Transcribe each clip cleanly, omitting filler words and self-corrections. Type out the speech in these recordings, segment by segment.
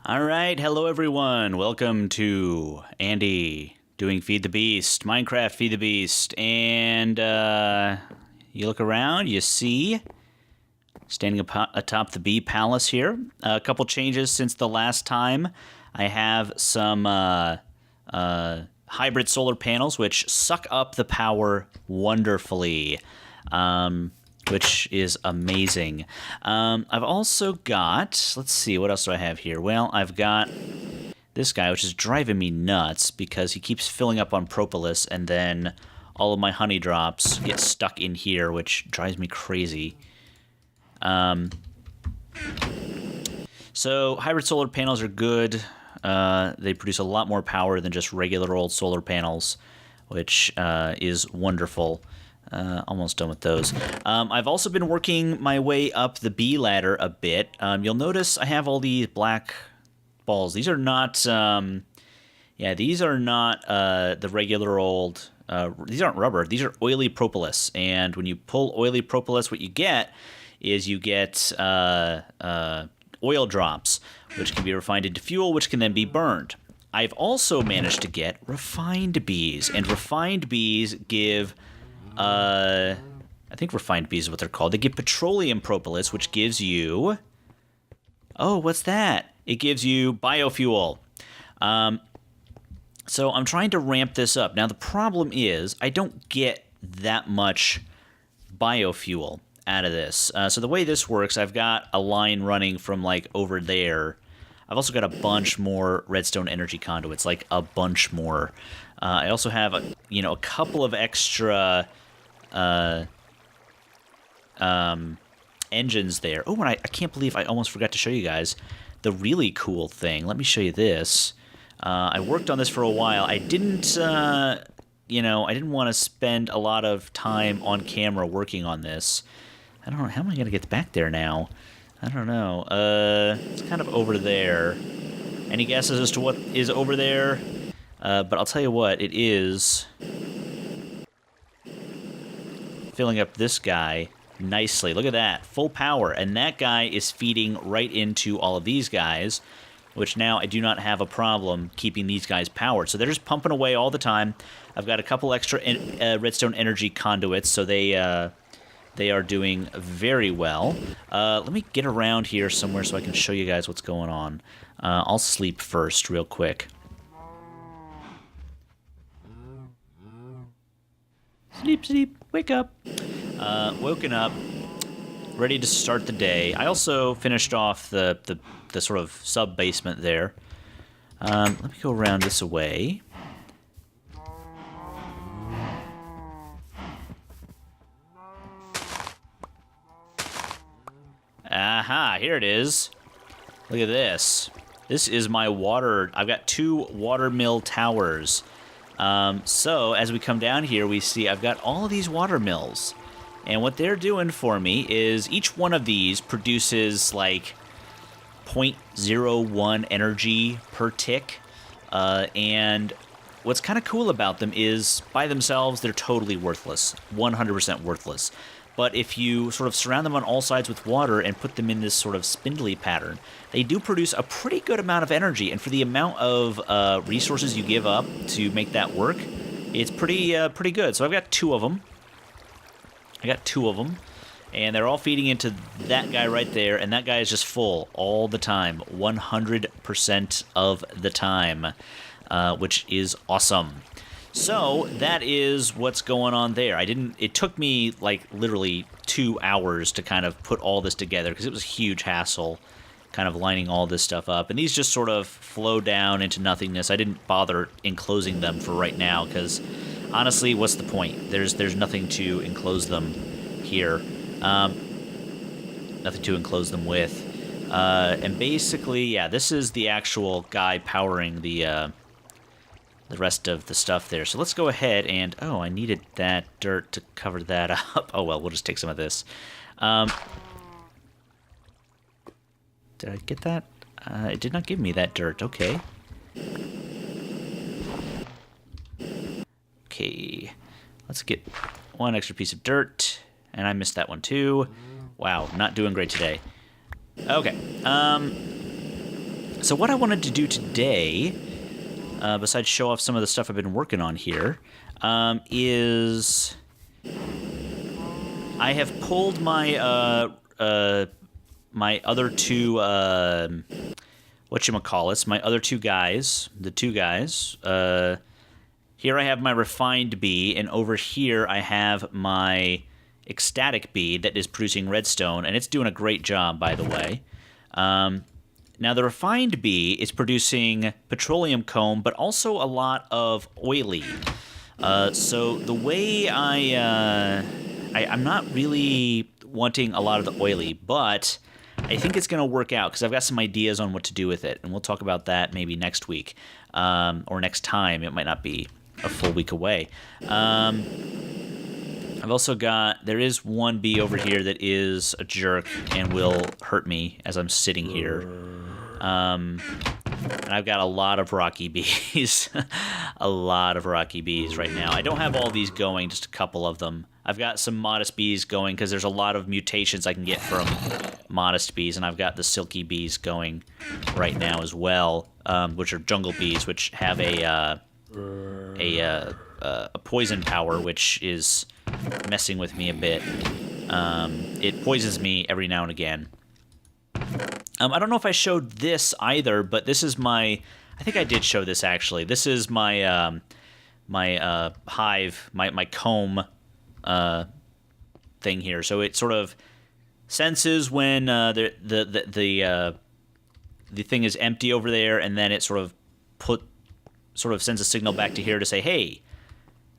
All right, hello everyone. Welcome to Andy doing Feed the Beast, Minecraft Feed the Beast, and you look around, you see standing atop the bee palace here. A couple changes since the last time. I have some hybrid solar panels which suck up the power wonderfully. Which is amazing. I've also got, let's see, what else do I have here? Well, I've got this guy, which is driving me nuts because he keeps filling up on propolis, and then all of my honey drops get stuck in here, which drives me crazy. So hybrid solar panels are good. They produce a lot more power than just regular old solar panels, which is wonderful. Almost done with those. I've also been working my way up the bee ladder a bit. You'll notice I have all these black balls. These are not, these are not the regular old, these aren't rubber. These are oily propolis. And when you pull oily propolis, what you get is you get oil drops, which can be refined into fuel, which can then be burned. I've also managed to get refined bees, and refined bees give... I think refined bees is what they're called. They give petroleum propolis, which gives you... Oh, what's that? It gives you biofuel. So I'm trying to ramp this up. Now, the problem is I don't get that much biofuel out of this. So the way this works, I've got a line running from, like, over there. I've also got a bunch more redstone energy conduits, like a bunch more. I also have, a couple of extra... engines there. Oh, and I can't believe I almost forgot to show you guys the really cool thing. Let me show you this. I worked on this for a while. I didn't, I didn't want to spend a lot of time on camera working on this. I don't know. How am I going to get back there now? I don't know. It's kind of over there. Any guesses as to what is over there? But I'll tell you what, it is... filling up this guy nicely. Look at that. Full power. And that guy is feeding right into all of these guys, which now I do not have a problem keeping these guys powered. So they're just pumping away all the time. I've got a couple extra redstone energy conduits, so they are doing very well. Let me get around here somewhere so I can show you guys what's going on. I'll sleep first real quick. Sleep, sleep, wake up. Woken up, ready to start the day. I also finished off the sort of sub-basement there. Let me go around this way. Aha, here it is. Look at this. This is my water. I've got 2 water mill towers. So as we come down here, we see I've got all of these water mills. And what they're doing for me is each one of these produces like 0.01 energy per tick. And what's kind of cool about them is by themselves, they're totally worthless. 100% worthless. But if you sort of surround them on all sides with water and put them in this sort of spindly pattern, they do produce a pretty good amount of energy. And for the amount of resources you give up to make that work, it's pretty good. So I've got 2 of them. And they're all feeding into that guy right there. And that guy is just full all the time, 100% of the time, which is awesome. So that is what's going on there. It took me like literally 2 hours to kind of put all this together because it was a huge hassle kind of lining all this stuff up. And these just sort of flow down into nothingness. I didn't bother enclosing them for right now because honestly, what's the point? There's nothing to enclose them here. Nothing to enclose them with. And basically, yeah, this is the actual guy powering the rest of the stuff there. So let's go ahead and... Oh, I needed that dirt to cover that up. Oh, well, we'll just take some of this. Did I get that? It did not give me that dirt. Okay. Okay. Let's get 1 extra piece of dirt. And I missed that one, too. Wow, not doing great today. Okay. So what I wanted to do today, besides show off some of the stuff I've been working on here, is I have pulled my my other two whatchamacallits, my other two guys, the two guys. Here I have my refined bee, and over here I have my ecstatic bee that is producing redstone, and it's doing a great job, by the way. Now, the refined bee is producing petroleum comb, but also a lot of oily. So the way I'm not really wanting a lot of the oily, but I think it's going to work out because I've got some ideas on what to do with it, and we'll talk about that maybe next week or next time. It might not be a full week away. I've also got, there is one bee over here that is a jerk and will hurt me as I'm sitting here. And I've got a lot of rocky bees. A lot of rocky bees right now. I don't have all these going, just a couple of them. I've got some modest bees going because there's a lot of mutations I can get from modest bees, and I've got the silky bees going right now as well, which are jungle bees, which have a poison power, which is messing with me a bit. It poisons me every now and again. I don't know if I showed this either, but this is my... I think I did show this, actually. This is my my hive, my comb thing here. So it sort of senses when the thing is empty over there, and then it sort of sends a signal back to here to say, hey,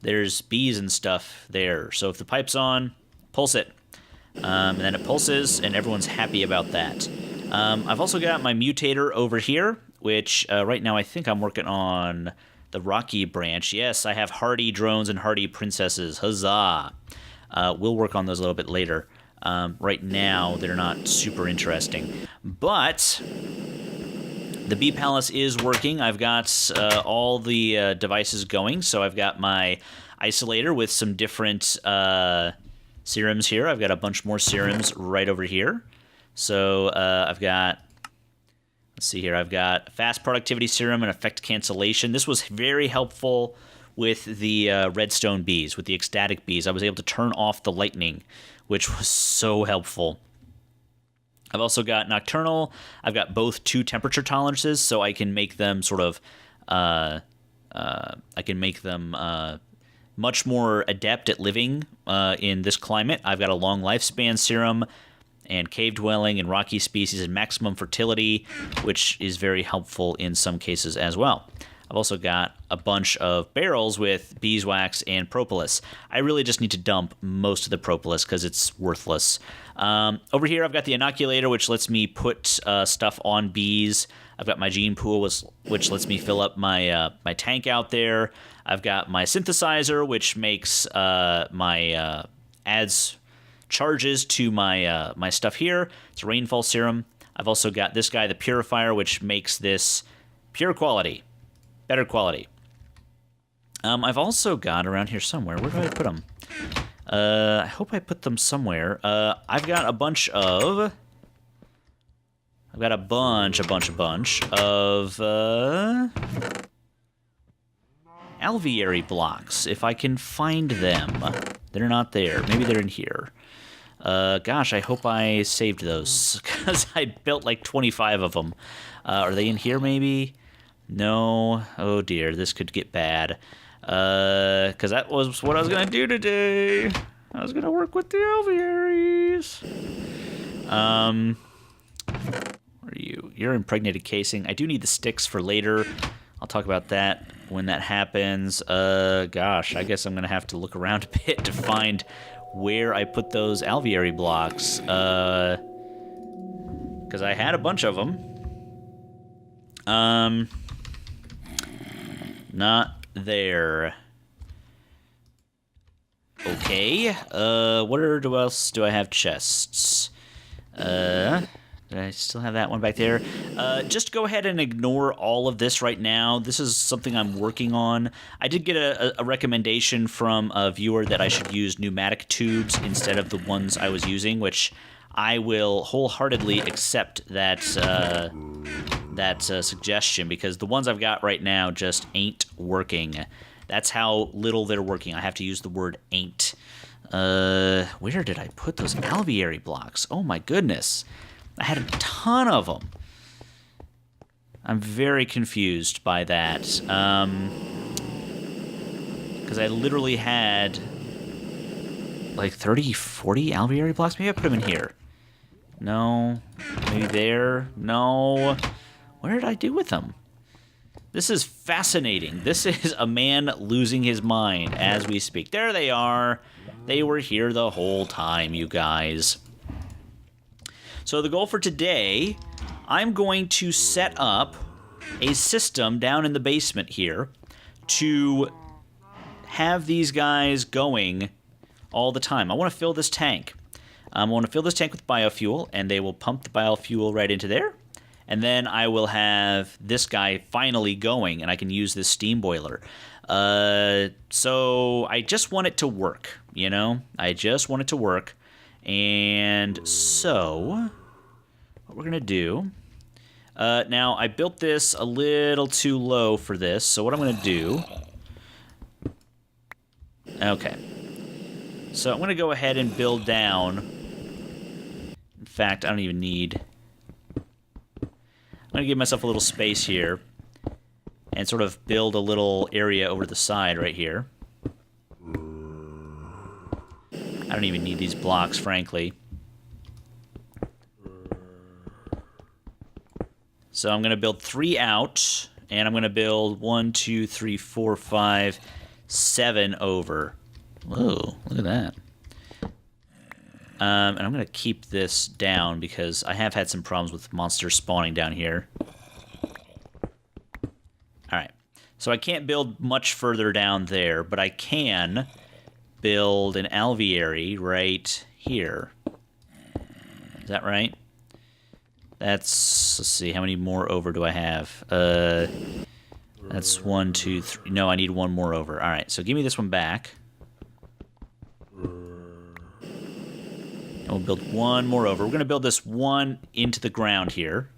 there's bees and stuff there. So if the pipe's on, pulse it. And then it pulses, and everyone's happy about that. I've also got my mutator over here, which right now I think I'm working on the Rocky branch. Yes, I have hardy drones and hardy princesses. Huzzah! We'll work on those a little bit later. Right now, they're not super interesting. But the Bee Palace is working. I've got all the devices going. So I've got my isolator with some different serums here. I've got a bunch more serums right over here. So I've got, let's see here, I've got fast productivity serum and effect cancellation. This was very helpful with the redstone bees, with the ecstatic bees. I was able to turn off the lightning, which was so helpful. I've also got nocturnal. I've got both 2 temperature tolerances, so I can make them sort of, much more adept at living in this climate. I've got a long lifespan serum and cave dwelling and rocky species and maximum fertility, which is very helpful in some cases as well. I've also got a bunch of barrels with beeswax and propolis. I really just need to dump most of the propolis because it's worthless. Over here, I've got the inoculator, which lets me put stuff on bees. I've got my gene pool, which lets me fill up my my tank out there. I've got my synthesizer, which makes my adds charges to my my stuff here. It's a rainfall serum. I've also got this guy, the purifier, which makes this pure quality, better quality. I've also got around here somewhere. Where do I put them? I hope I put them somewhere. I've got a bunch of alveary blocks, if I can find them. They're not there. Maybe they're in here. Gosh, I hope I saved those, because I built like 25 of them. Are they in here, maybe? No. Oh, dear. This could get bad. Because that was what I was going to do today. I was going to work with the alvearies. Where are you? You're impregnated casing. I do need the sticks for later. I'll talk about that when that happens. Gosh, I guess I'm going to have to look around a bit to find where I put those alveary blocks. Because I had a bunch of them. Not there. Okay. What else do I have? Chests. Did I still have that one back there? Just go ahead and ignore all of this right now. This is something I'm working on. I did get a recommendation from a viewer that I should use pneumatic tubes instead of the ones I was using, which I will wholeheartedly accept that suggestion, because the ones I've got right now just ain't working. That's how little they're working. I have to use the word ain't. Where did I put those alveary blocks? Oh my goodness. I had a ton of them. I'm very confused by that. Because I literally had like 30, 40 alveary blocks. Maybe I put them in here. No. Maybe there. No. What did I do with them? This is fascinating. This is a man losing his mind as we speak. There they are. They were here the whole time, you guys. So the goal for today, I'm going to set up a system down in the basement here to have these guys going all the time. I want to fill this tank. I want to fill this tank with biofuel, and they will pump the biofuel right into there. And then I will have this guy finally going, and I can use this steam boiler. So I just want it to work, you know? I just want it to work. And so what we're going to do... now, I built this a little too low for this, so what I'm going to do... Okay. So I'm going to go ahead and build down. In fact, I don't even need... I'm going to give myself a little space here and sort of build a little area over the side right here. I don't even need these blocks, frankly. So I'm going to build 3 out, and I'm going to build 1, 2, 3, 4, 5, 7 over. Whoa, look at that. And I'm going to keep this down because I have had some problems with monsters spawning down here. Alright, so I can't build much further down there, but I can build an alveary right here. Is that right? That's, let's see, how many more over do I have? That's 1, 2, 3. No, I need 1 more over. Alright, so give me this one back. And we'll build 1 more over. We're going to build this 1 into the ground here.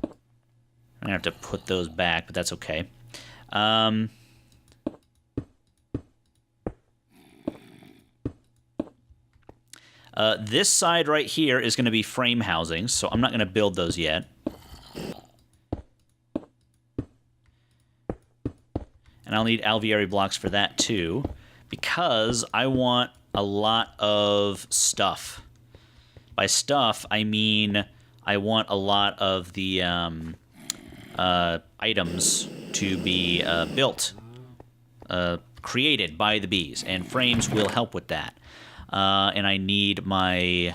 I'm going to have to put those back, but that's okay. This side right here is going to be frame housings, so I'm not going to build those yet. And I'll need alveary blocks for that too, because I want a lot of stuff. By stuff, I mean I want a lot of the items to be built, created by the bees, and frames will help with that. And I need my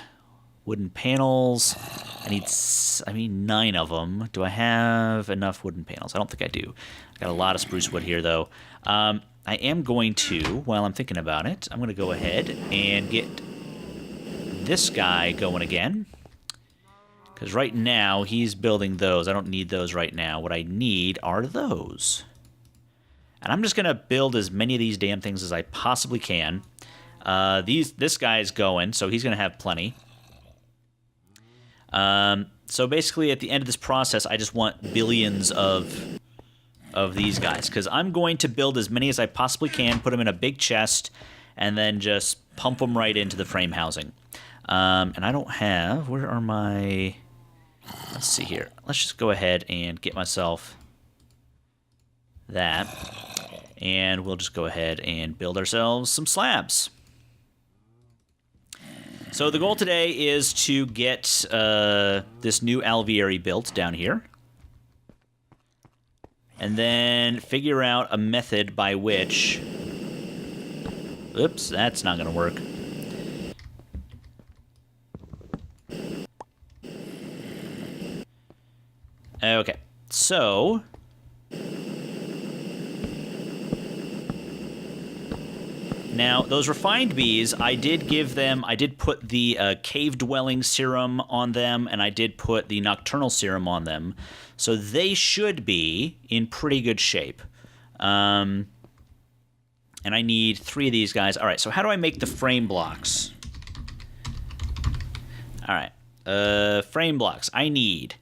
wooden panels. I need 9 of them. Do I have enough wooden panels? I don't think I do. I got a lot of spruce wood here, though. I am going to, while I'm thinking about it, I'm going to go ahead and get this guy going again. Because right now, he's building those. I don't need those right now. What I need are those. And I'm just going to build as many of these damn things as I possibly can. This guy's going, so he's going to have plenty. So basically, at the end of this process, I just want billions of these guys, because I'm going to build as many as I possibly can, put them in a big chest, and then just pump them right into the frame housing. And I don't have... Where are my... Let's see here. Let's just go ahead and get myself that. And we'll just go ahead and build ourselves some slabs. So the goal today is to get this new alveary built down here. And then figure out a method by which... Oops, that's not going to work. Okay, so... Now, those refined bees, I did put the cave-dwelling serum on them, and I did put the nocturnal serum on them. So they should be in pretty good shape. And I need 3 of these guys. All right, so how do I make the frame blocks? All right. Frame blocks. I need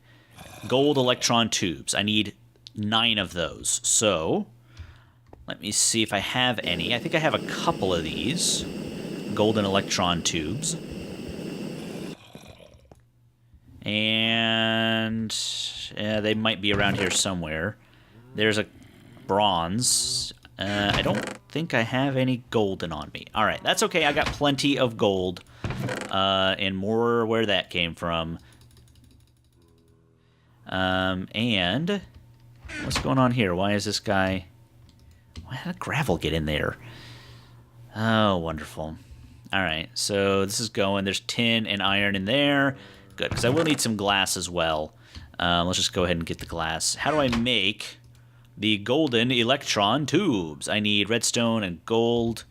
gold electron tubes. I need 9 of those. So let me see if I have any. I think I have a couple of these golden electron tubes. And they might be around here somewhere. There's a bronze. I don't think I have any golden on me. All right, that's okay. I got plenty of gold and more where that came from. And what's going on here? Why is this guy... Why did gravel get in there? Oh, wonderful. All right, so this is going. There's tin and iron in there. Good, because I will need some glass as well. Let's just go ahead and get the glass. How do I make the golden electron tubes? I need redstone and gold.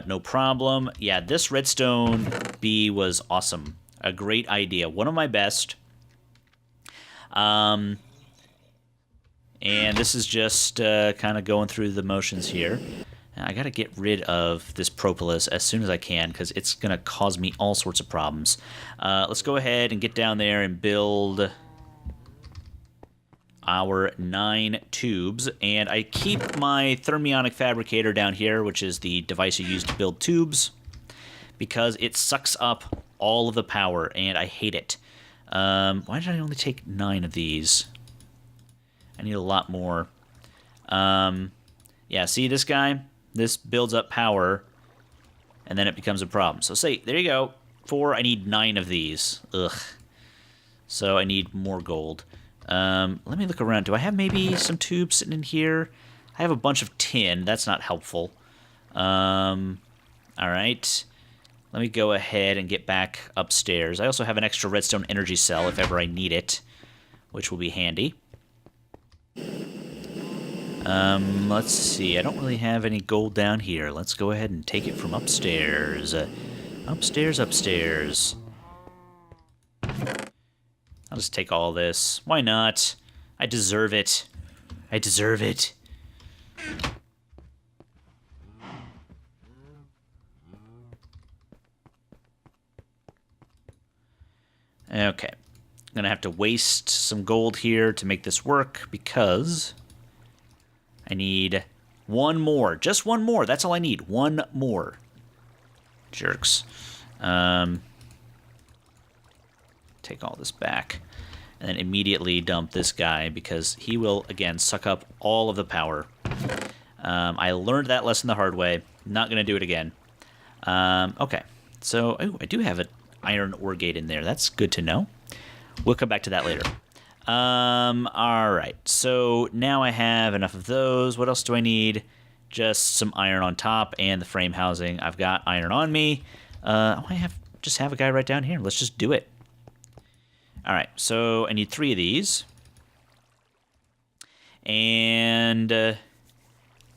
No problem. Yeah, this redstone bee was awesome. A great idea. One of my best. And this is just kind of going through the motions here. I got to get rid of this propolis as soon as I can because it's going to cause me all sorts of problems. Let's go ahead and get down there and build our 9 tubes. And I keep my thermionic fabricator down here, which is the device you use to build tubes, because it sucks up all of the power, and I hate it. Why did I only take 9 of these? I need a lot more. Yeah, see this guy? This builds up power, and then it becomes a problem. So say, there you go. 4, I need 9 of these. Ugh. So I need more gold. Let me look around. Do I have maybe some tubes sitting in here? I have a bunch of tin. That's not helpful. All right. Let me go ahead and get back upstairs. I also have an extra redstone energy cell if ever I need it, which will be handy. Let's see. I don't really have any gold down here. Let's go ahead and take it from upstairs. Upstairs. I'll just take all this. Why not? I deserve it. I deserve it. Okay. I'm gonna have to waste some gold here to make this work because I need 1 more. Just 1 more. That's all I need. 1 more. Jerks. Take all this back. And then immediately dump this guy because he will, again, suck up all of the power. I learned that lesson the hard way. Not going to do it again. Okay. So, oh, I do have an iron ore gate in there. That's good to know. We'll come back to that later. All right. So now I have enough of those. What else do I need? Just some iron on top and the frame housing. I've got iron on me. I just have a guy right down here. Let's just do it. All right. So I need 3 of these. And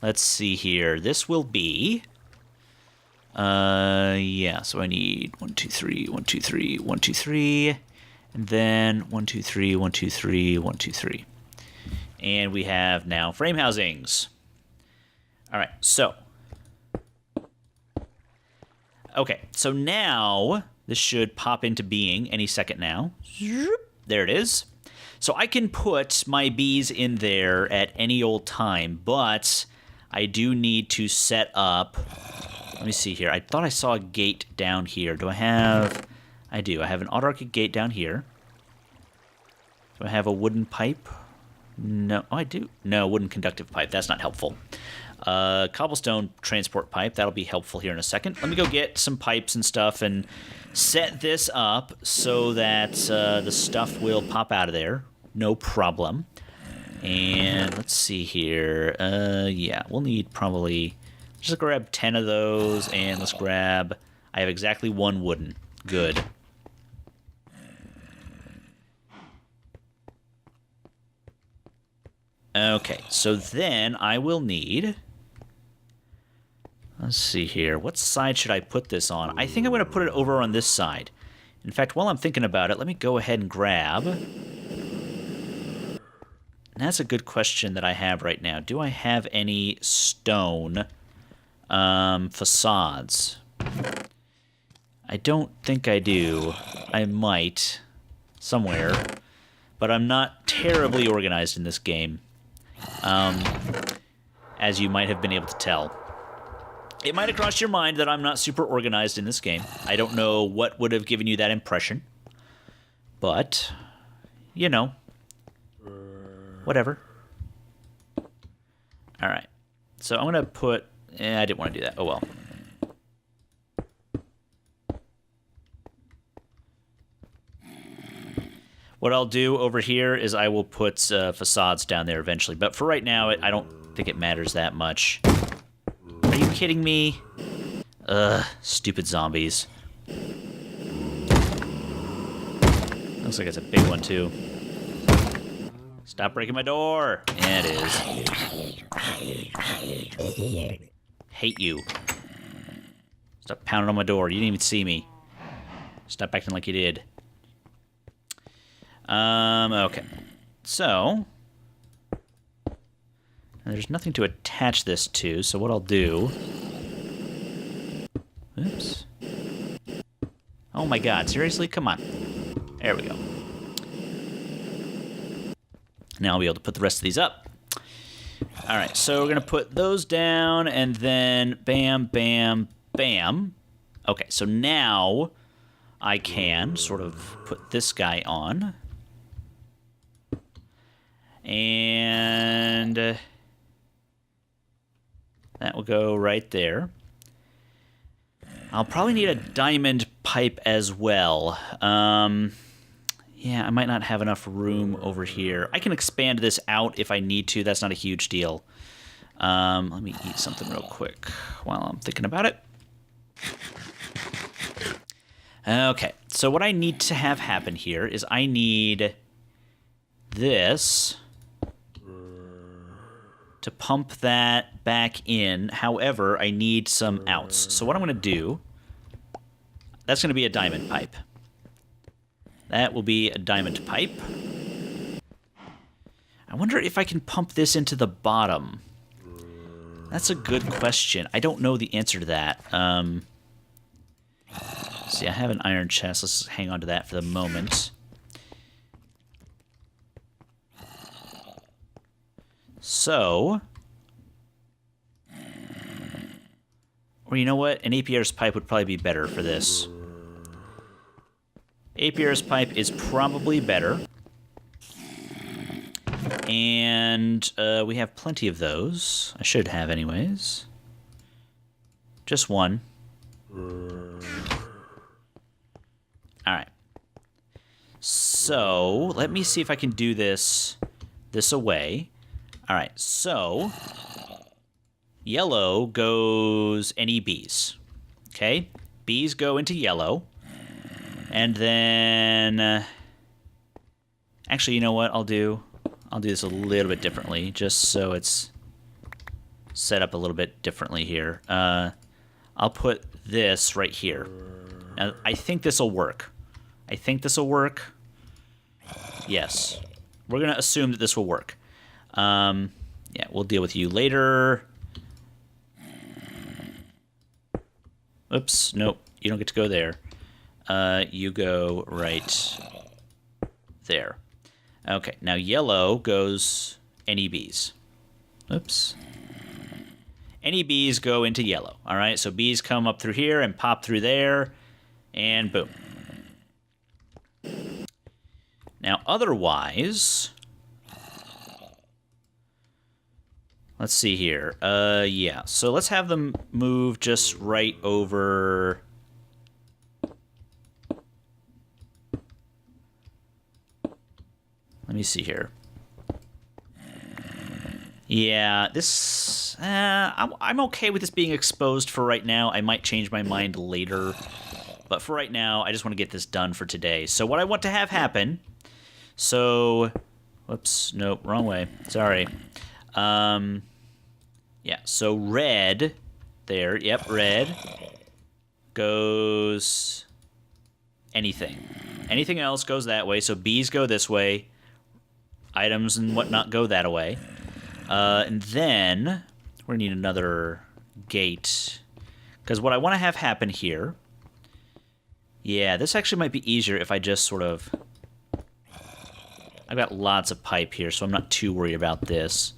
let's see here. This will be... yeah. So I need 1, 2, 3, 1, 2, 3, 1, 2, 3. And then 1, 2, 3, 1, 2, 3, 1, 2, 3. And we have now frame housings. All right, so. Okay, so now this should pop into being any second now. There it is. So I can put my bees in there at any old time, but I do need to set up. Let me see here. I thought I saw a gate down here. Do I have... I do. I have an autarchic gate down here. Do I have a wooden pipe? No. Oh, I do. No, wooden conductive pipe. That's not helpful. Cobblestone transport pipe. That'll be helpful here in a second. Let me go get some pipes and stuff and set this up so that the stuff will pop out of there. No problem. And let's see here. Yeah, we'll need probably... Just grab 10 of those, and let's grab... I have exactly 1 wooden. Good. Okay, so then I will need... Let's see here. What side should I put this on? I think I'm going to put it over on this side. In fact, while I'm thinking about it, let me go ahead and grab... That's a good question that I have right now. Do I have any stone facades? I don't think I do. I might. Somewhere. But I'm not terribly organized in this game. As you might have been able to tell. It might have crossed your mind that I'm not super organized in this game. I don't know what would have given you that impression. But, you know. Whatever. Alright. So I'm going to put... I didn't want to do that. Oh well. What I'll do over here is I will put facades down there eventually. But for right now, I don't think it matters that much. Are you kidding me? Ugh, stupid zombies. Looks like it's a big one, too. Stop breaking my door! Yeah, it is. Hate you. Stop pounding on my door. You didn't even see me. Stop acting like you did. Okay. So... there's nothing to attach this to, so what I'll do... Oops. Oh my god, seriously? Come on. There we go. Now I'll be able to put the rest of these up. Alright, so we're going to put those down, and then bam, bam, bam. Okay, so now I can sort of put this guy on. And that will go right there. I'll probably need a diamond pipe as well. Yeah, I might not have enough room over here. I can expand this out if I need to. That's not a huge deal. Let me eat something real quick while I'm thinking about it. Okay, so what I need to have happen here is I need this to pump that back in. However, I need some outs. So what I'm going to do, that's going to be a diamond pipe. That will be a diamond pipe. I wonder if I can pump this into the bottom. That's a good question. I don't know the answer to that. See, I have an iron chest. Let's hang on to that for the moment. So... or you know what? An APR's pipe would probably be better for this. APR's pipe is probably better. And we have plenty of those. I should have anyways. Just one. Alright. So, let me see if I can do this away. Alright, so... yellow goes any bees. Okay? Bees go into yellow. And then... actually, you know what I'll do? I'll do this a little bit differently, just so it's set up a little bit differently here. I'll put this right here. Now, I think this will work. I think this will work. Yes. We're going to assume that this will work. Yeah, we'll deal with you later. Oops, nope. You don't get to go there. You go right there. Okay, now yellow goes any bees. Oops. Any bees go into yellow. All right, so bees come up through here and pop through there, and boom. Now, otherwise... let's see here. Yeah, so let's have them move just right over... let me see here. Yeah, this... I'm okay with this being exposed for right now. I might change my mind later. But for right now, I just want to get this done for today. So what I want to have happen... so... whoops, nope, wrong way. Sorry. Yeah, so red... there, yep, red... goes... anything. Anything else goes that way, so bees go this way. Items and whatnot go that way. And then we're going to need another gate. Because what I want to have happen here Yeah, this actually might be easier if I just sort of... I've got lots of pipe here, so I'm not too worried about this.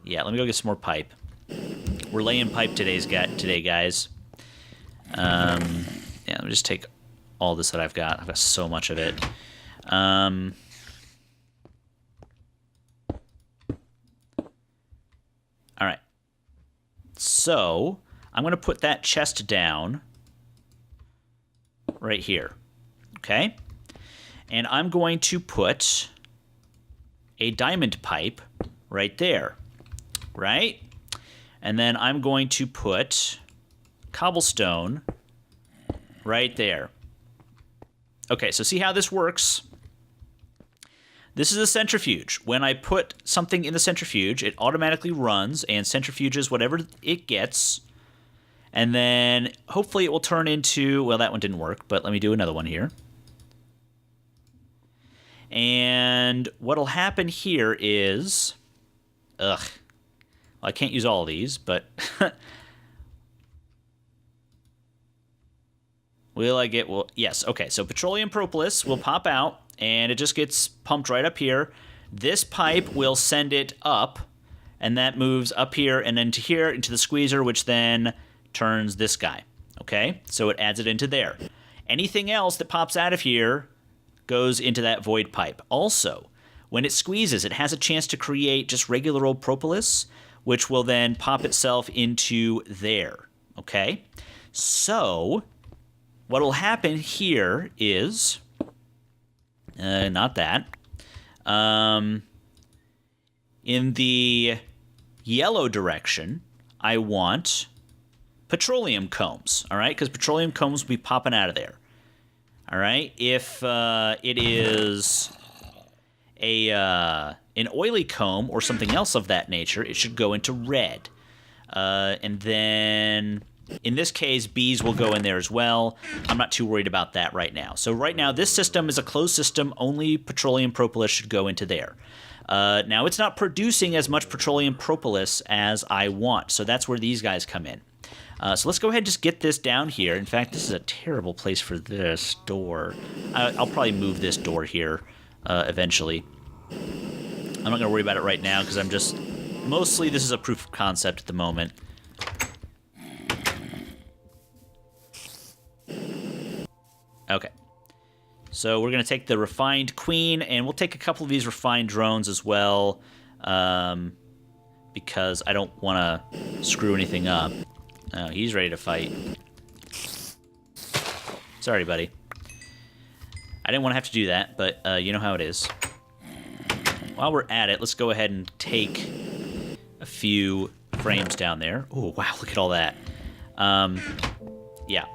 Yeah, let me go get some more pipe. We're laying pipe today, guys. Yeah, let me just take all this that I've got. I've got so much of it. All right. So, I'm going to put that chest down right here. Okay? And I'm going to put a diamond pipe right there. Right? And then I'm going to put cobblestone right there. Okay, so see how this works? This is a centrifuge. When I put something in the centrifuge, it automatically runs and centrifuges whatever it gets. And then hopefully it will turn into... Well, that one didn't work, but let me do another one here. And what'll happen here is... Ugh. Well, I can't use all of these, but... Will I get... Well, yes, okay. So petroleum propolis will pop out, and it just gets pumped right up here. This pipe will send it up, and that moves up here and then to here into the squeezer, which then turns this guy. Okay? So it adds it into there. Anything else that pops out of here goes into that void pipe. Also, when it squeezes, it has a chance to create just regular old propolis, which will then pop itself into there. Okay? So... what will happen here is, not that, in the yellow direction, I want petroleum combs, all right? Because petroleum combs will be popping out of there, all right? If it is an oily comb or something else of that nature, it should go into red. And then... in this case, bees will go in there as well. I'm not too worried about that right now. So right now, this system is a closed system. Only petroleum propolis should go into there. Now, it's not producing as much petroleum propolis as I want. So that's where these guys come in. So let's go ahead and just get this down here. In fact, this is a terrible place for this door. I'll probably move this door here eventually. I'm not going to worry about it right now because I'm just... mostly, this is a proof of concept at the moment. Okay, so we're going to take the refined queen, and we'll take a couple of these refined drones as well, because I don't want to screw anything up. Oh, he's ready to fight. Sorry, buddy. I didn't want to have to do that, but you know how it is. While we're at it, let's go ahead and take a few frames down there. Oh, wow, look at all that. Yeah.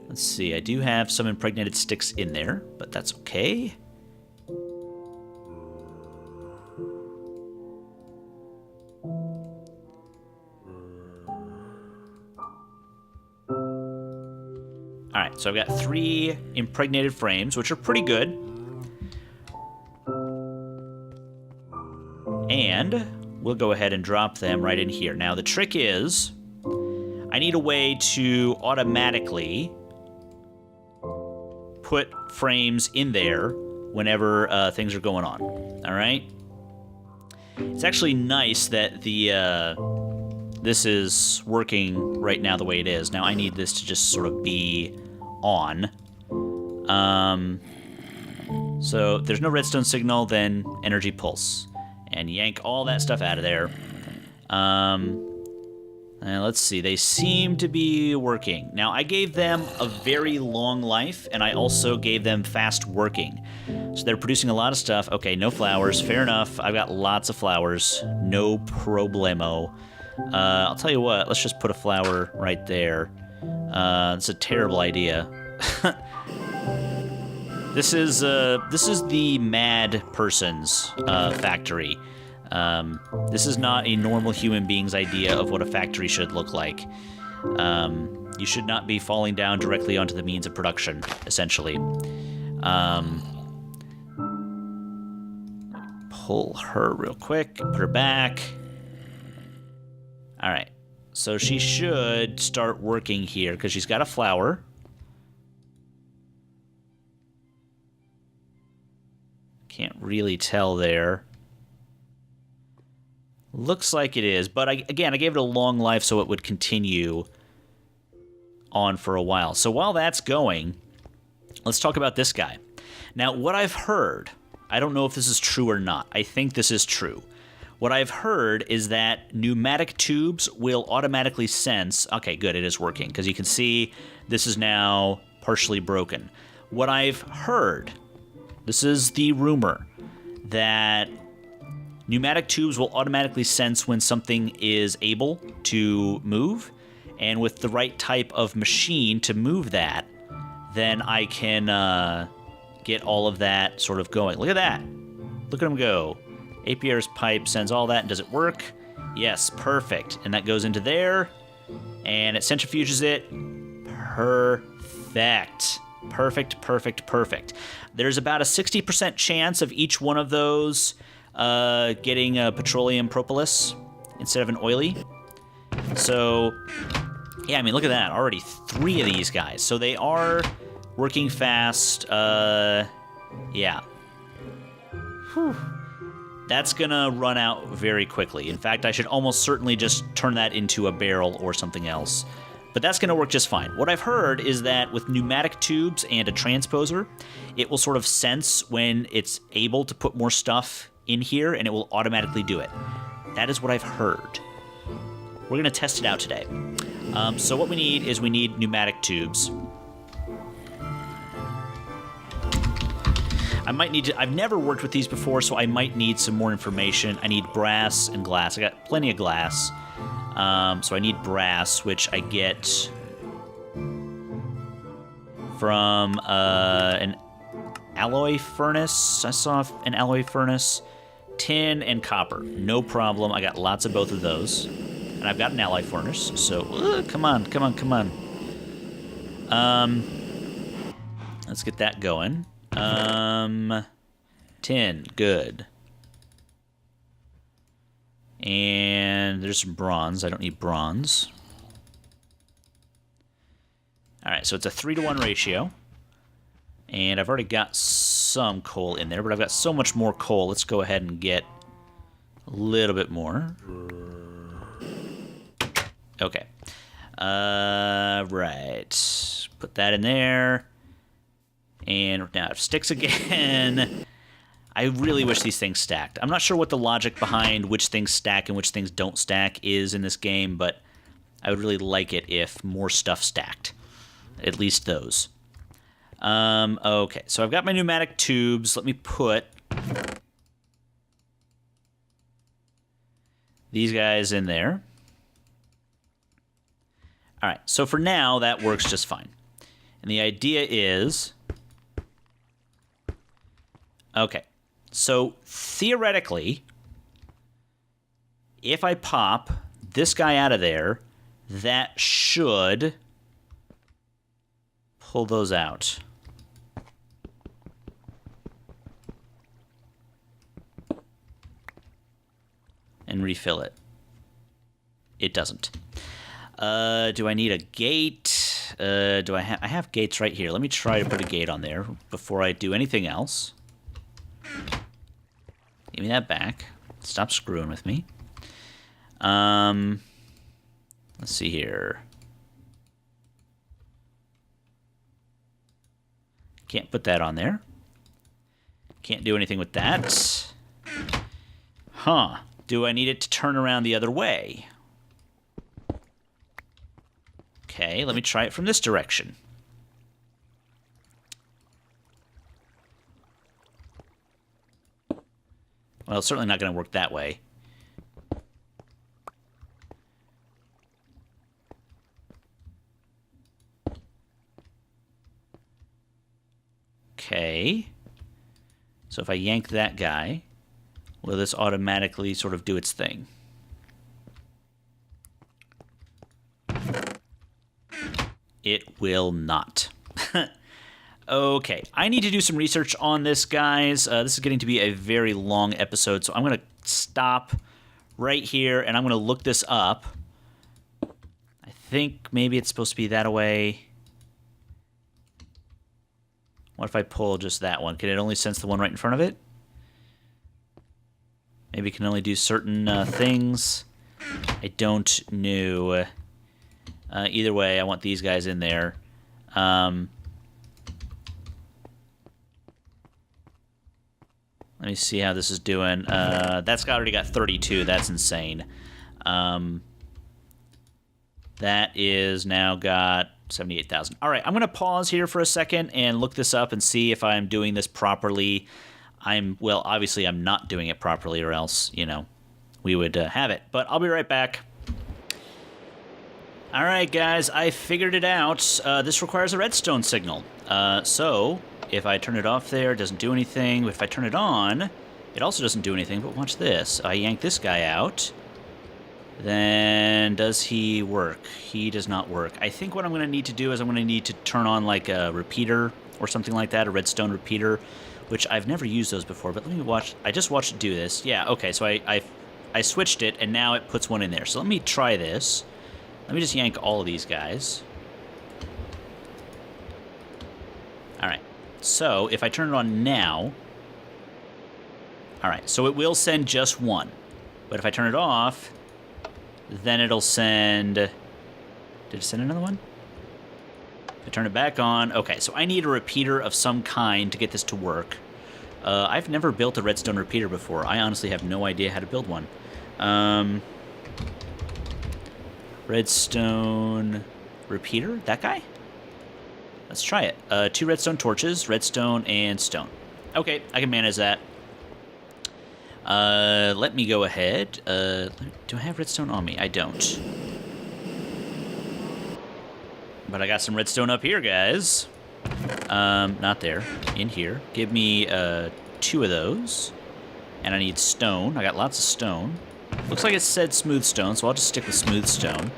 Let's see, I do have some impregnated sticks in there, but that's okay. Alright, so I've got 3 impregnated frames, which are pretty good. And we'll go ahead and drop them right in here. Now, the trick is, I need a way to automatically put frames in there whenever things are going on. All right? It's actually nice that the this is working right now the way it is. Now I need this to just sort of be on. So if there's no redstone signal, then energy pulse. And yank all that stuff out of there. Let's see, they seem to be working. Now, I gave them a very long life, and I also gave them fast working. So they're producing a lot of stuff. Okay, no flowers, fair enough. I've got lots of flowers, no problemo. I'll tell you what, let's just put a flower right there. It's a terrible idea. This is the mad person's factory. This is not a normal human being's idea of what a factory should look like. You should not be falling down directly onto the means of production, essentially. Pull her real quick, put her back. All right. So she should start working here because she's got a flower. Can't really tell there. Looks like it is, but again, I gave it a long life so it would continue on for a while. So while that's going, let's talk about this guy. Now, what I've heard, I don't know if this is true or not. I think this is true. What I've heard is that pneumatic tubes will automatically sense... Okay, good, it is working, because you can see this is now partially broken. What I've heard, this is the rumor, that pneumatic tubes will automatically sense when something is able to move, and with the right type of machine to move that, then I can get all of that sort of going. Look at that. Look at them go. APR's pipe sends all that, and does it work? Yes, perfect. And that goes into there, and it centrifuges it. Perfect. Perfect, perfect, perfect. There's about a 60% chance of each one of those getting a petroleum propolis instead of an oily. So, yeah, I mean, look at that. Already 3 of these guys. So they are working fast. Yeah. Whew. That's going to run out very quickly. In fact, I should almost certainly just turn that into a barrel or something else. But that's going to work just fine. What I've heard is that with pneumatic tubes and a transposer, it will sort of sense when it's able to put more stuff in here, and it will automatically do it. That is what I've heard. We're going to test it out today. So what we need pneumatic tubes. I might need to... I've never worked with these before, so I might need some more information. I need brass and glass. I got plenty of glass. So I need brass, which I get from an alloy furnace. I saw an alloy furnace. Tin and copper. No problem. I got lots of both of those. And I've got an alloy furnace, so... come on, come on, come on. Let's get that going. Tin, good. And there's some bronze. I don't need bronze. Alright, so it's a 3-to-1 ratio. And I've already got some coal in there, but I've got so much more coal. Let's go ahead and get a little bit more. Okay. Right. Put that in there. And now it sticks again. I really wish these things stacked. I'm not sure what the logic behind which things stack and which things don't stack is in this game, but I would really like it if more stuff stacked. At least those. Okay, so I've got my pneumatic tubes. Let me put these guys in there. All right, so for now, that works just fine. And the idea is... Okay, so theoretically, if I pop this guy out of there, that should pull those out. And refill it. It doesn't. Do I need a gate? I have gates right here. Let me try to put a gate on there before I do anything else. Give me that back. Stop screwing with me. Let's see here. Can't put that on there. Can't do anything with that. Huh. Do I need it to turn around the other way? Okay, let me try it from this direction. Well, it's certainly not going to work that way. Okay. So if I yank that guy, will this automatically sort of do its thing? It will not. Okay, I need to do some research on this, guys. This is getting to be a very long episode, so I'm going to stop right here, and I'm going to look this up. think maybe it's supposed to be that way. What if I pull just that one? Can it only sense the one right in front of it? Maybe it can only do certain things. I don't know. Either way, I want these guys in there. Let me see how this is doing. That's already got 32. That's insane. That is now got 78,000. All right, I'm going to pause here for a second and look this up and see if I'm doing this properly. Well, obviously I'm not doing it properly, or else, we would have it. But I'll be right back. All right, guys, I figured it out. This requires a redstone signal. So if I turn it off there, it doesn't do anything. But if I turn it on, it also doesn't do anything. But watch this. I yank this guy out. Then does he work? He does not work. I think what I'm going to need to do is I'm going to need to turn on like a repeater or something like that, a redstone repeater, which I've never used those before. But let me watch. I just watched it do this. Yeah, okay, so I switched it, and now it puts one in there. So let me try this. Let me just yank all of these guys. All right, so if I turn it on now, all right, so it will send just one. But if I turn it off, then it'll send... Did it send another one? If I turn it back on... Okay, so I need a repeater of some kind to get this to work. I've never built a redstone repeater before. I honestly have no idea how to build one. Redstone repeater? That guy? Let's try it. 2 redstone torches, redstone, and stone. Okay, I can manage that. Let me go ahead. Do I have redstone on me? I don't. But I got some redstone up here, guys. Not there. In here. Give me, 2 of those. And I need stone. I got lots of stone. Looks like it said smooth stone, so I'll just stick with smooth stone.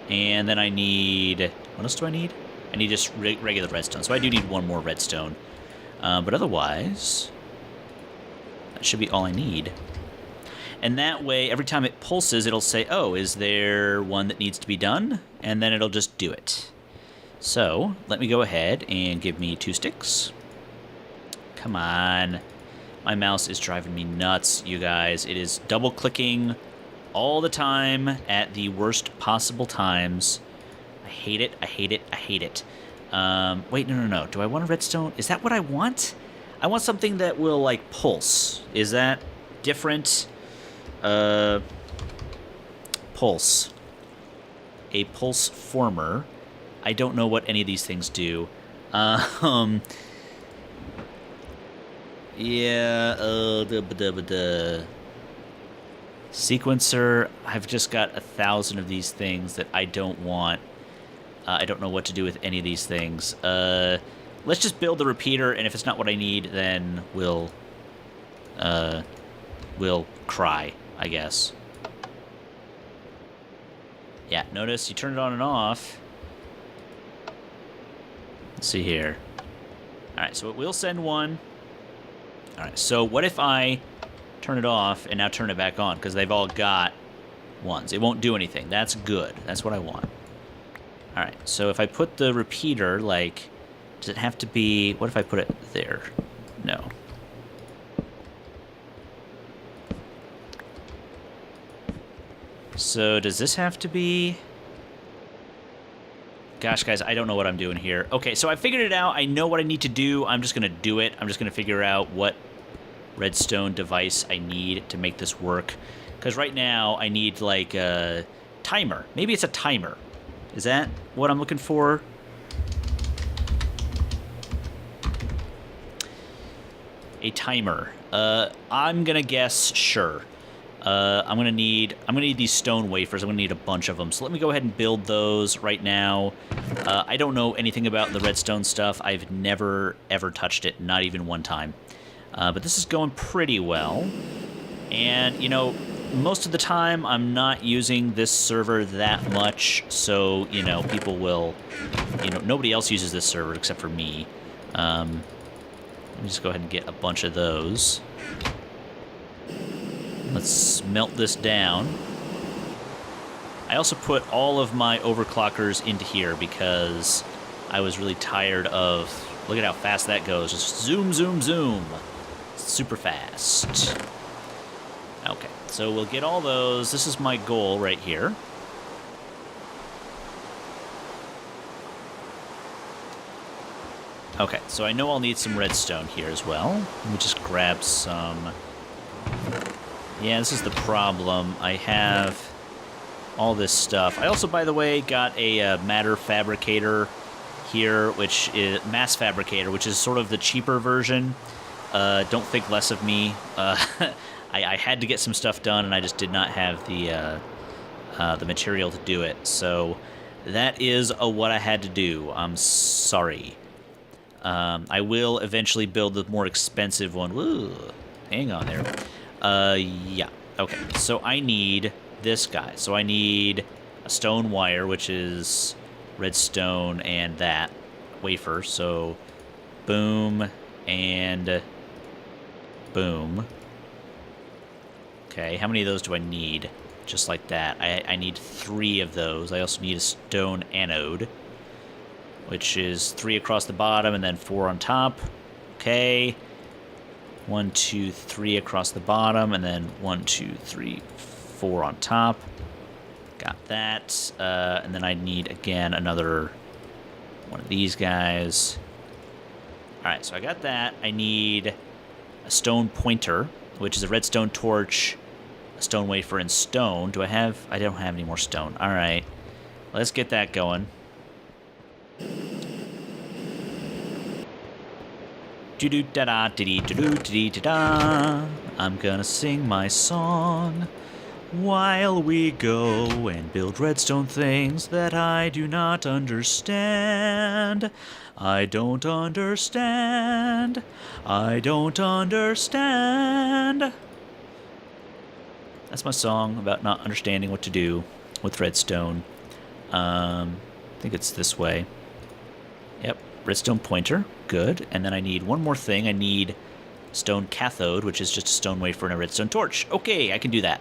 And then I need... What else do I need? I need just regular redstone. So I do need 1 more redstone. But otherwise... That should be all I need. And that way, every time it pulses, it'll say, oh, is there one that needs to be done? And then it'll just do it. So, let me go ahead and give me 2 sticks. Come on. My mouse is driving me nuts, you guys. It is double-clicking all the time at the worst possible times. I hate it, I hate it, I hate it. Wait, no. Do I want a redstone? Is that what I want? I want something that will, like, pulse. Is that different? Pulse. A pulse former. I don't know what any of these things do. Yeah, Sequencer, I've just got 1,000 of these things that I don't want. I don't know what to do with any of these things. Let's just build the repeater, and if it's not what I need, then we'll cry, I guess. Yeah, notice you turn it on and off. Let's see here. Alright, so it will send one. Alright, so what if I turn it off and now turn it back on? Because they've all got ones. It won't do anything. That's good. That's what I want. Alright, so if I put the repeater, like... Does it have to be... What if I put it there? No. So does this have to be... Gosh, guys, I don't know what I'm doing here. Okay, so I figured it out. I know what I need to do. I'm just going to do it. I'm just going to figure out what redstone device I need to make this work. Because right now, I need, like, a timer. Maybe it's a timer. Is that what I'm looking for? A timer. I'm gonna guess sure. I'm gonna need these stone wafers. I'm gonna need a bunch of them. So let me go ahead and build those right now. I don't know anything about the redstone stuff. I've never ever touched it, not even one time. But this is going pretty well. And you know, most of the time I'm not using this server that much, so you know, people will, you know, nobody else uses this server except for me. Let me just go ahead and get a bunch of those. Let's melt this down. I also put all of my overclockers into here because I was really tired of... Look at how fast that goes. Just zoom, zoom, zoom. Super fast. Okay, so we'll get all those. This is my goal right here. Okay, so I know I'll need some redstone here as well. Let me just grab some... Yeah, this is the problem. I have all this stuff. I also, by the way, got a matter fabricator here, which is mass fabricator, which is sort of the cheaper version. Don't think less of me. I had to get some stuff done, and I just did not have the material to do it. So that is what I had to do. I'm sorry. I will eventually build the more expensive one. Woo, hang on there. Yeah. Okay, so I need this guy. So I need a stone wire, which is redstone and that wafer. So boom and boom. Okay, how many of those do I need? Just like that. I need 3 of those. I also need a stone anode, which is 3 across the bottom and then 4 on top. Okay. 1, 2, 3 across the bottom, and then 1, 2, 3, 4 on top. Got that. And then I need, again, another one of these guys. Alright, so I got that. I need a stone pointer, which is a redstone torch, a stone wafer, and stone. Do I have... I don't have any more stone. Alright. Let's get that going. Do-do-da-da-dee-dee-do-do-dee-da-da. I'm gonna sing my song while we go and build redstone things that I do not understand. I don't understand. I don't understand. That's my song about not understanding what to do with redstone. I think it's this way. Yep, redstone pointer. Good. And then I need one more thing. I need stone cathode, which is just a stone wafer and a redstone torch. Okay, I can do that.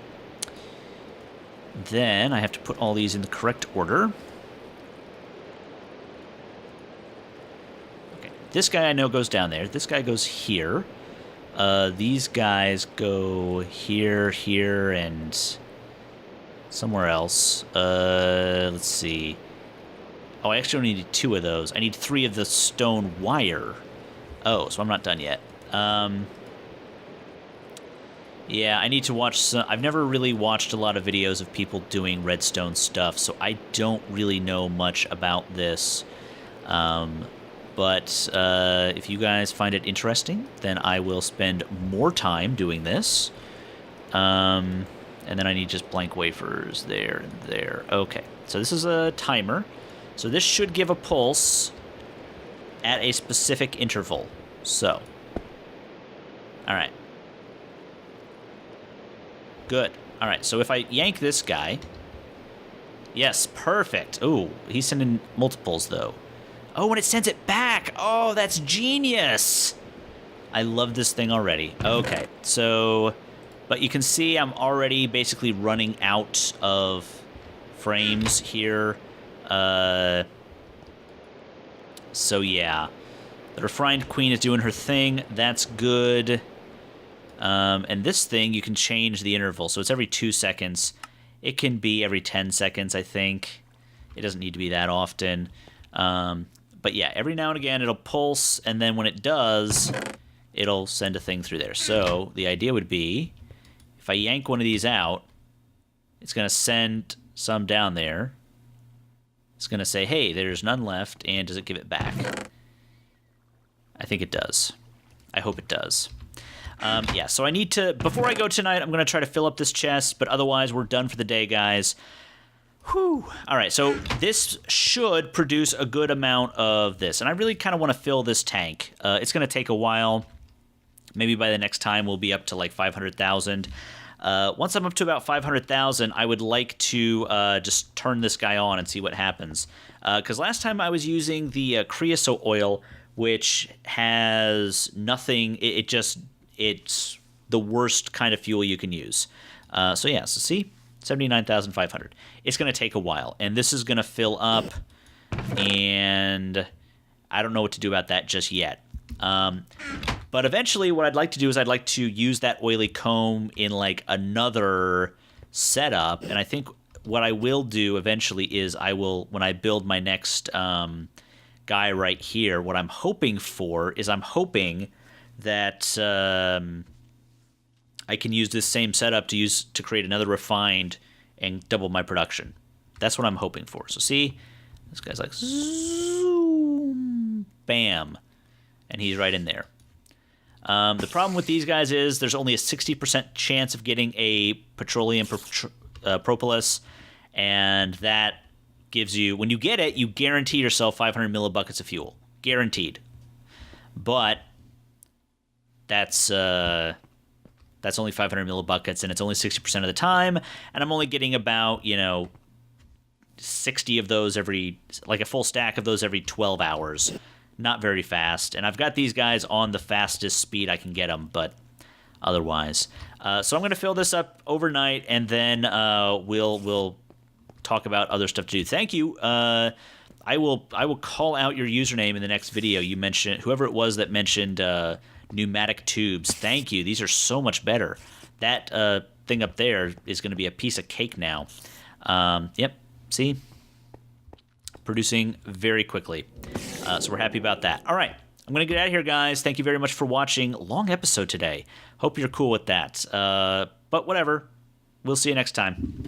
Then I have to put all these in the correct order. Okay, this guy I know goes down there. This guy goes here. These guys go here, here, and somewhere else. Let's see. Oh, I actually only need 2 of those. I need 3 of the stone wire. Oh, so I'm not done yet. Yeah, I need to watch some... I've never really watched a lot of videos of people doing redstone stuff, so I don't really know much about this. But if you guys find it interesting, then I will spend more time doing this. And then I need just blank wafers there and there. Okay, so this is a timer. So this should give a pulse at a specific interval. So, all right. Good. All right, so if I yank this guy... Yes, perfect. Ooh, he's sending multiples, though. Oh, and it sends it back. Oh, that's genius. I love this thing already. Okay, so... But you can see I'm already basically running out of frames here. So yeah, the refined queen is doing her thing. That's good. And this thing, you can change the interval. So it's every 2 seconds. It can be every 10 seconds, I think. It doesn't need to be that often. But yeah, every now and again it'll pulse, and then when it does, it'll send a thing through there. So the idea would be, if I yank one of these out, it's going to send some down there. It's going to say, hey, there's none left, and does it give it back? I think it does. I hope it does. Yeah, so I need to... Before I go tonight, I'm going to try to fill up this chest, but otherwise we're done for the day, guys. Whew. All right, so this should produce a good amount of this, and I really kind of want to fill this tank. It's going to take a while. Maybe by the next time we'll be up to like 500,000. Once I'm up to about 500,000, I would like to just turn this guy on and see what happens. Because last time I was using the creosote oil, which has nothing. It's the worst kind of fuel you can use. So yeah, so see, 79,500. It's going to take a while, and this is going to fill up, and I don't know what to do about that just yet. But eventually what I'd like to do is I'd like to use that oily comb in like another setup, and I think what I will do eventually is I will, when I build my next guy right here, what I'm hoping for is I'm hoping that I can use this same setup to create another refined and double my production. That's what I'm hoping for. So see, this guy's like zoom, bam, and he's right in there. The problem with these guys is there's only a 60% chance of getting a petroleum propolis, and that gives you, when you get it, you guarantee yourself 500 millibuckets of fuel. Guaranteed. But that's only 500 millibuckets, and it's only 60% of the time, and I'm only getting about, 60 of those like a full stack of those every 12 hours. Not very fast, and I've got these guys on the fastest speed I can get them, but otherwise. So I'm going to fill this up overnight, and then we'll talk about other stuff to do. Thank you. I will call out your username in the next video. You mentioned, whoever it was that mentioned pneumatic tubes. Thank you. These are so much better. That thing up there is going to be a piece of cake now. Yep. See? Producing very quickly. So we're happy about that. All right. I'm going to get out of here, guys. Thank you very much for watching. Long episode today. Hope you're cool with that. But whatever. We'll see you next time.